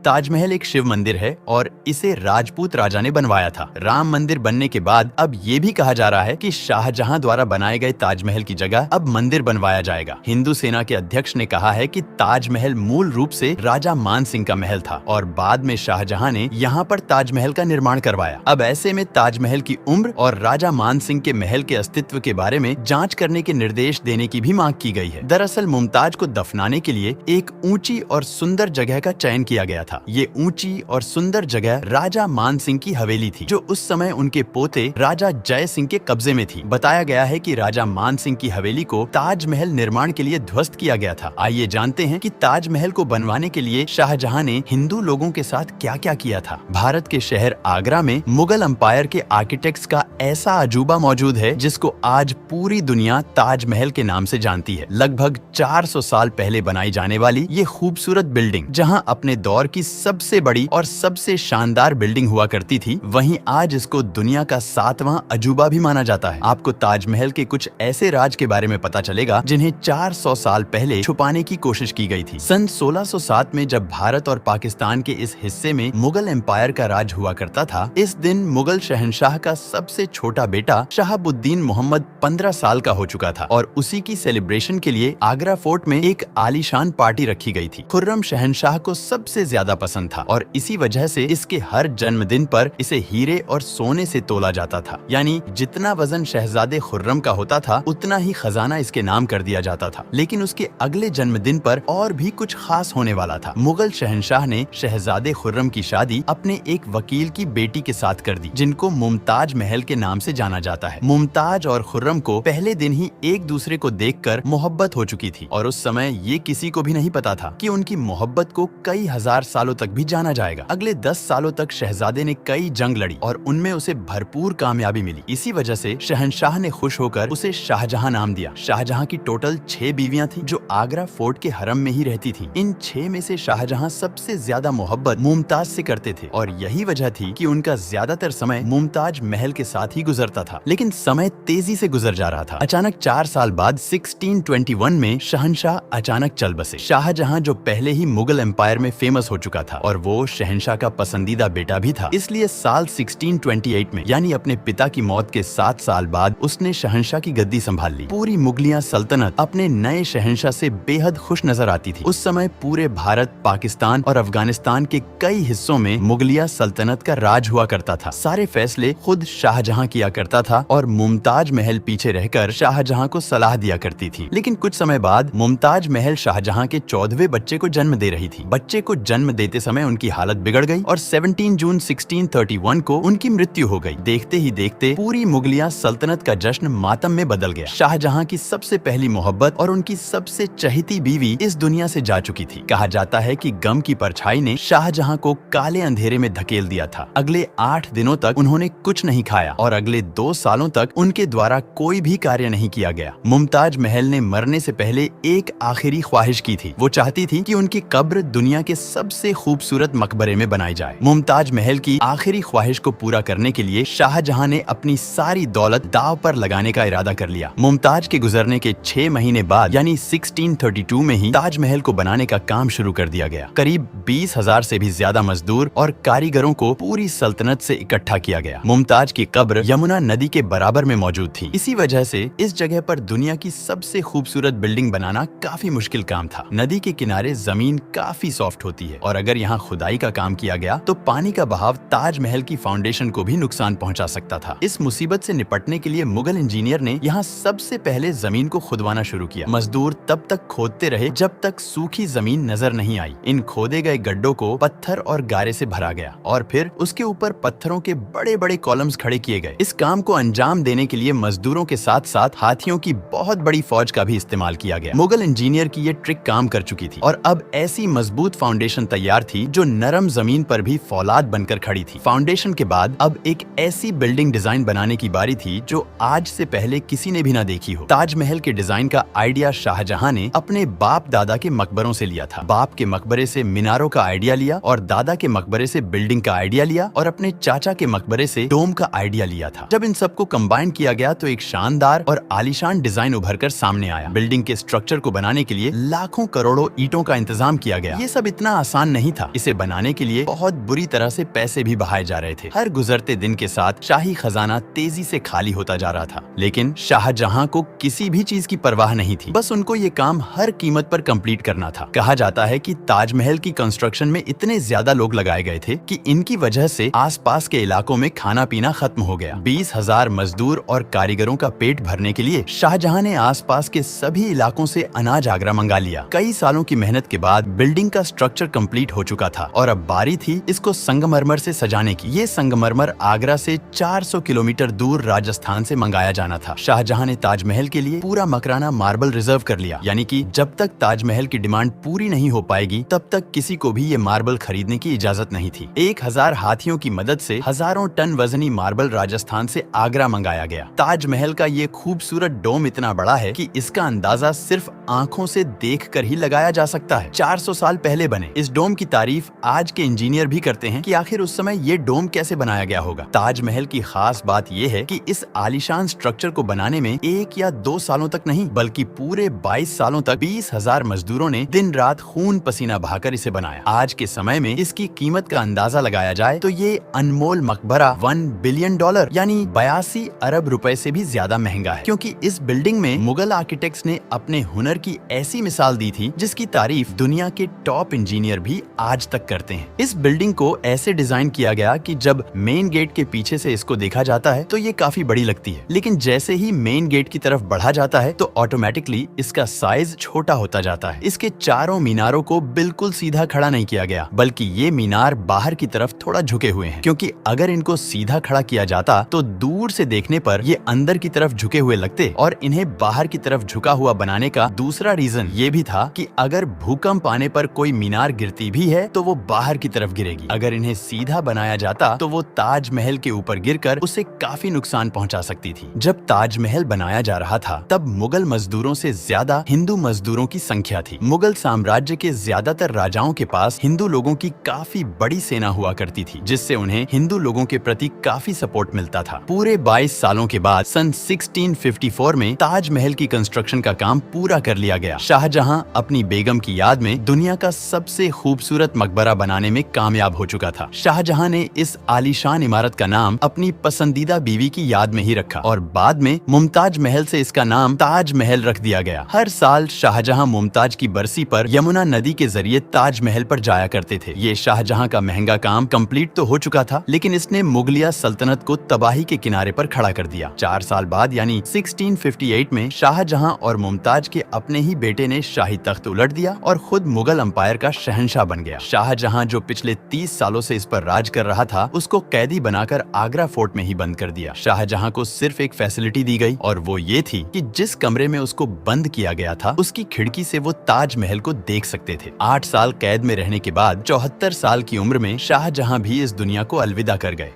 ताजमहल एक शिव मंदिर है और इसे राजपूत राजा ने बनवाया था। राम मंदिर बनने के बाद अब ये भी कहा जा रहा है कि शाहजहां द्वारा बनाए गए ताजमहल की जगह अब मंदिर बनवाया जाएगा। हिंदू सेना के अध्यक्ष ने कहा है कि ताजमहल मूल रूप से राजा मान सिंह का महल था और बाद में शाहजहां ने यहाँ पर ताजमहल का निर्माण करवाया। अब ऐसे में ताजमहल की उम्र और राजा मान सिंह के महल के अस्तित्व के बारे में जांच करने के निर्देश देने की भी मांग की गई है। दरअसल मुमताज को दफनाने के लिए एक ऊंची और सुंदर जगह का चयन किया गया था। ये ऊंची और सुंदर जगह राजा मान सिंह की हवेली थी, जो उस समय उनके पोते राजा जय सिंह के कब्जे में थी। बताया गया है कि राजा मान सिंह की हवेली को ताजमहल निर्माण के लिए ध्वस्त किया गया था। आइए जानते हैं कि ताजमहल को बनवाने के लिए शाहजहां ने हिंदू लोगों के साथ क्या क्या किया था। भारत के शहर आगरा में मुगल एम्पायर के आर्किटेक्ट्स का ऐसा अजूबा मौजूद है जिसको आज पूरी दुनिया ताजमहल के नाम से जानती है। लगभग 400 साल पहले बनाई जाने वाली ये खूबसूरत बिल्डिंग, जहां अपने दौर की सबसे बड़ी और सबसे शानदार बिल्डिंग हुआ करती थी, वहीं आज इसको दुनिया का 7वां अजूबा भी माना जाता है। आपको ताजमहल के कुछ ऐसे राज के बारे में पता चलेगा जिन्हें 400 साल पहले छुपाने की कोशिश की गई थी। सन 1607 में जब भारत और पाकिस्तान के इस हिस्से में मुगल एम्पायर का राज हुआ करता था, इस दिन मुगल शहंशाह का सबसे छोटा बेटा शहाबुद्दीन मोहम्मद 15 साल का हो चुका था और उसी की सेलिब्रेशन के लिए आगरा फोर्ट में एक आलीशान पार्टी रखी गई थी। खुर्रम शहंशाह को सबसे ज्यादा पसंद था और इसी वजह से इसके हर जन्मदिन पर इसे हीरे और सोने से तोला जाता था। यानी जितना वजन शहजादे खुर्रम का होता था, उतना ही खजाना इसके नाम कर दिया जाता था। लेकिन उसके अगले जन्मदिन पर और भी कुछ खास होने वाला था। मुगल शहंशाह ने शहजादे खुर्रम की शादी अपने एक वकील की बेटी के साथ कर दी, जिनको मुमताज महल के नाम से जाना जाता है। मुमताज और खुर्रम को पहले दिन ही एक दूसरे को देखकर मोहब्बत हो चुकी थी और उस समय ये किसी को भी नहीं पता था कि उनकी मोहब्बत को कई हजार सालों तक भी जाना जाएगा। अगले 10 सालों तक शहजादे ने कई जंग लड़ी और उनमें उसे भरपूर कामयाबी मिली। इसी वजह से शहंशाह ने खुश होकर उसे शाहजहां नाम दिया। शाहजहां की टोटल 6 बीवियां थी जो आगरा फोर्ट के हरम में ही रहती थी। इन 6 में से शाहजहां सबसे ज्यादा मोहब्बत मुमताज से करते थे और यही वजह थी कि उनका ज्यादातर समय मुमताज महल के साथ ही गुजरता था। लेकिन समय तेजी से गुजर जा रहा था। अचानक 4 साल बाद 1621 में शहंशाह अचानक चल बसे। शाहजहां जो पहले ही मुगल एम्पायर में फेमस हो चुका था और वो शहंशाह का पसंदीदा बेटा भी था, इसलिए साल 1628 में यानी अपने पिता की मौत के 7 साल बाद उसने शहंशाह की गद्दी संभाल ली। पूरी मुगलिया सल्तनत अपने नए शहंशाह से बेहद खुश नजर आती थी। उस समय पूरे भारत, पाकिस्तान और अफगानिस्तान के कई हिस्सों में मुगलिया सल्तनत का राज हुआ करता था। सारे फैसले खुद शाहजहां किया करता था और मुमताज महल पीछे रहकर शाहजहां को सलाह दिया करती थी। लेकिन कुछ समय बाद मुमताज महल शाहजहां के 14वें बच्चे को जन्म दे रही थी। बच्चे को जन्म देते समय उनकी हालत बिगड़ गई और 17 जून 1631 को उनकी मृत्यु हो गई। देखते ही देखते पूरी मुगलिया सल्तनत का जश्न मातम में बदल गया। शाहजहां की सबसे पहली मोहब्बत और उनकी सबसे चहेती बीवी इस दुनिया से जा चुकी थी। कहा जाता है कि गम की परछाई ने शाहजहां को काले अंधेरे में धकेल दिया था। अगले 8 दिनों तक उन्होंने कुछ नहीं खाया और अगले 2 सालों तक उनके द्वारा कोई भी कार्य नहीं किया गया। मुमताज महल ने मरने से पहले एक आखिरी ख्वाहिश की थी। वो चाहती थी कि उनकी कब्र दुनिया के सबसे खूबसूरत मकबरे में बनाई जाए। मुमताज महल की आखिरी ख्वाहिश को पूरा करने के लिए शाहजहां ने अपनी सारी दौलत दांव पर लगाने का इरादा कर लिया। मुमताज के गुजरने के 6 महीने बाद यानी 1632 में ही ताजमहल को बनाने का काम शुरू कर दिया गया। करीब 20,000 से भी ज्यादा मजदूर और कारीगरों को पूरी सल्तनत से इकट्ठा किया गया। मुमताज की कब्र यमुना नदी के बराबर में मौजूद थी। इसी वजह से इस जगह पर दुनिया की सबसे खूबसूरत बिल्डिंग बनाना काफी मुश्किल काम था। नदी के किनारे जमीन काफी सॉफ्ट होती है और अगर यहाँ खुदाई का काम किया गया तो पानी का बहाव ताजमहल की फाउंडेशन को भी नुकसान पहुंचा सकता था। इस मुसीबत से निपटने के लिए मुगल इंजीनियर ने यहाँ सबसे पहले जमीन को खुदवाना शुरू किया। मजदूर तब तक खोदते रहे जब तक सूखी जमीन नजर नहीं आई। इन खोदे गए गड्ढों को पत्थर और गारे से भरा गया और फिर उसके ऊपर पत्थरों के बड़े बड़े कॉलम्स खड़े किए गए। इस काम को अंजाम देने के लिए मजदूरों के साथ साथ हाथियों की बहुत बड़ी फौज का भी इस्तेमाल किया गया। मुगल इंजीनियर की ये ट्रिक काम कर चुकी थी और अब ऐसी मजबूत फाउंडेशन तैयार थी जो नरम जमीन पर भी फौलाद बनकर खड़ी थी। फाउंडेशन के बाद अब एक ऐसी बिल्डिंग डिजाइन बनाने की बारी थी जो आज से पहले किसी ने भी ना देखी हो। ताजमहल के डिजाइन का आइडिया शाहजहां ने अपने बाप दादा के मकबरों से लिया था। बाप के मकबरे से मीनारों का आइडिया लिया और दादा के मकबरे से बिल्डिंग का आइडिया लिया और अपने चाचा के मकबरे से डोम का आइडिया लिया था। जब इन सबको कंबाइन किया गया तो एक शानदार और आलीशान डिजाइन उभरकर सामने आया। बिल्डिंग के स्ट्रक्चर को बनाने के लिए लाखों करोड़ों ईंटों का इंतजाम किया गया। ये सब इतना आसान नहीं था, इसे बनाने के लिए बहुत बुरी तरह से पैसे भी बहाए जा रहे थे। हर गुजरते दिन के साथ शाही खजाना तेजी से खाली होता जा रहा था, लेकिन शाहजहां को किसी भी चीज की परवाह नहीं थी। बस उनको ये काम हर कीमत पर कंप्लीट करना था। कहा जाता है कि ताजमहल की कंस्ट्रक्शन में इतने ज्यादा लोग लगाए गए थे कि इनकी वजह से आसपास के इलाकों में खाना पीना खत्म हो गया। 20,000 मजदूर और कारीगरों का पेट भरने के लिए शाहजहां ने आसपास के सभी इलाकों से अनाज आगरा मंगा लिया। कई सालों की मेहनत के बाद बिल्डिंग का स्ट्रक्चर कंप्लीट हो चुका था और अब बारी थी इसको संगमरमर से सजाने की। ये संगमरमर आगरा से 400 किलोमीटर दूर राजस्थान से मंगाया जाना था। शाहजहां ने ताजमहल के लिए पूरा मकराना मार्बल रिजर्व कर लिया, यानी कि जब तक ताजमहल की डिमांड पूरी नहीं हो पाएगी तब तक किसी को भी ये मार्बल खरीदने की इजाजत नहीं थी। 1000 हाथियों की मदद से हजारों टन वजनी मार्बल राजस्थान से आगरा मंगाया गया। ताजमहल का ये खूबसूरत डोम इतना बड़ा है कि इसका अंदाजा सिर्फ आंखों से देखकर ही लगाया जा सकता है। 400 साल पहले बने इस डोम की तारीफ आज के इंजीनियर भी करते हैं कि आखिर उस समय ये डोम कैसे बनाया गया होगा। ताजमहल की खास बात ये है कि इस आलीशान स्ट्रक्चर को बनाने में 1 या 2 सालों तक नहीं बल्कि पूरे 22 सालों तक 20,000 मजदूरों ने दिन रात खून पसीना बहाकर इसे बनाया। आज के समय में इसकी कीमत का अंदाजा लगाया जाए तो ये अनमोल मकबरा $1 बिलियन यानी 82 अरब रुपए से भी ज्यादा महंगा है, क्योंकि इस बिल्डिंग में मुगल आर्किटेक्ट्स ने अपने हुनर की ऐसी मिसाल दी थी जिसकी तारीफ दुनिया के टॉप इंजीनियर भी आज तक करते हैं। इस बिल्डिंग को ऐसे डिजाइन किया गया कि जब मेन गेट के पीछे से इसको देखा जाता है तो ये काफी बड़ी लगती है, लेकिन जैसे ही मेन गेट की तरफ बढ़ा जाता है तो ऑटोमेटिकली इसका साइज छोटा होता जाता है। इसके चारों मीनारों को बिल्कुल सीधा खड़ा नहीं किया गया, बल्कि ये मीनार बाहर की तरफ थोड़ा झुके हुए हैं, क्योंकि अगर इनको सीधा खड़ा किया जाता तो दूर से देखने पर ये अंदर की तरफ झुके हुए लगते। और इन्हें बाहर की तरफ झुका हुआ बनाने का दूसरा रीजन ये भी था कि अगर भूकंप आने पर कोई मीनार गिरती भी है तो वो बाहर की तरफ गिरेगी। अगर इन्हें सीधा बनाया जाता तो वो ताजमहल के ऊपर गिरकर उसे काफी नुकसान पहुंचा सकती थी। जब ताजमहल बनाया जा रहा था तब मुगल मजदूरों से ज्यादा हिंदू मजदूरों की संख्या थी। मुगल साम्राज्य के ज्यादातर राजाओं के पास हिंदू लोगों की काफी बड़ी सेना हुआ करती थी, जिससे उन्हें हिंदू लोगों के प्रति काफी सपोर्ट मिलता था। पूरे 22 सालों के बाद सन 1654 में ताजमहल की कंस्ट्रक्शन का काम पूरा कर लिया गया। शाहजहां अपनी बेगम की याद में दुनिया का सबसे खूबसूरत मकबरा बनाने में कामयाब हो चुका था। शाहजहां ने इस आलीशान इमारत का नाम अपनी पसंदीदा बीवी की याद में ही रखा और बाद में मुमताज महल से इसका नाम ताजमहल रख दिया गया। हर साल शाहजहां मुमताज की बरसी पर यमुना नदी के जरिए ताजमहल पर जाया करते थे। ये शाहजहां का महंगा काम कंप्लीट तो हो चुका था, लेकिन इसने मुगलिया सल्तनत को तबाही के किनारे पर खड़ा कर दिया। 4 साल बाद यानी 1658 में शाहजहां और मुमताज के अपने ही बेटे ने शाही तख्त उलट दिया और खुद मुगल अंपायर का शहंशाह बन गया। शाहजहां जो पिछले 30 सालों से इस पर राज कर रहा था, उसको कैदी बनाकर आगरा फोर्ट में ही बंद कर दिया। शाहजहां को सिर्फ एक फैसिलिटी दी गई और वो ये थी कि जिस कमरे में उसको बंद किया गया था उसकी खिड़की से वो ताजमहल को देख सकते थे। 8 साल कैद में रहने के बाद 74 साल की उम्र में शाहजहां भी इस दुनिया को अलविदा कर गए।